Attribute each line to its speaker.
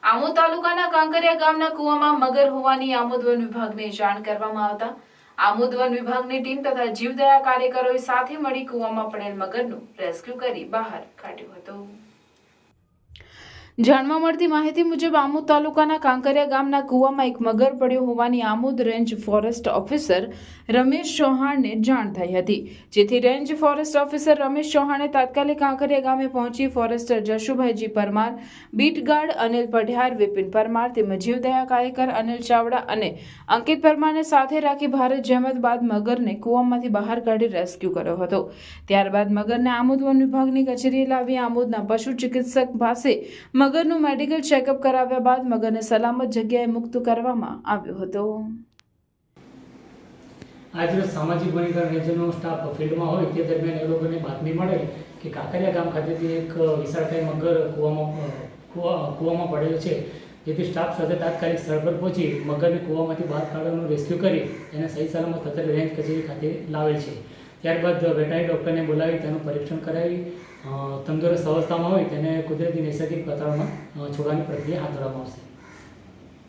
Speaker 1: આમોદ તાલુકાના કાંકરિયા ગામના કુવામાં મગર હોવાની આમોદ વન વિભાગને જાણ કરવામાં આવતા આમોદ વન વિભાગની ટીમ તથા જીવદયા કાર્યકરોએ સાથે મળી કુવામાં પડેલ મગરનું રેસ્ક્યુ કરી બહાર કાઢ્યું હતું। જાણવા મળતી માહિતી મુજબ આમોદ તાલુકાના કાંકરિયા ગામના કુવામાં એક મગર પડ્યો હોવાની Amod range forest officer Ramesh ચૌહાણને જાણ થઈ હતી, જેથી રેન્જ ફોરેસ્ટ ઓફિસર રમેશ ચૌહાણે તાત્કાલિક કાંકરિયા ગામે પહોંચી forester Jashubhaiji Parmar, beat guard Anil Padhiyar, Vipin Parmar તેમજ જીવદયા કાર્યકર અનિલ ચાવડા અને અંકિત પરમારને સાથે રાખી ભારે જહેમત બાદ મગરને કુવામાંથી બહાર કાઢી રેસ્ક્યુ કર્યો હતો। ત્યારબાદ મગરને આમોદ વન વિભાગની કચેરીએ લાવી આમોદના પશુ ચિકિત્સક પાસે મગરનું મેડિકલ ચેકઅપ કરાવ્યા બાદ મગરને સલામત જગ્યાએ મુક્ત કરવામાં આવ્યો હતો।
Speaker 2: આજરોજ સામાજિક વનીકરણ રેન્જનો સ્ટાફ ફિલ્ડમાં હોય તે દરમિયાન એ લોકોને બાતમી મળે કે કાંકરિયા ગામ ખાતેથી એક વિશાળકાય મગર કૂવામાં પડેલો છે, જેથી સ્ટાફ સાથે તાત્કાલિક સ્થળ પર પહોંચી મગરને કૂવામાંથી બહાર કાઢવાનું રેસ્ક્યુ કરી એને સહી સલામત અત્યારે રેન્જ કચેરી ખાતે લાવેલ છે। ત્યારબાદ વેટરનરી ડૉક્ટરને બોલાવી તેનું પરીક્ષણ કરાવી તંદુરસ્ત અવસ્થામાં હોય તેને કુદરતી નૈસર્ગિક વાતાવરણમાં છોડવાની પ્રક્રિયા હાથ ધરવામાં આવશે।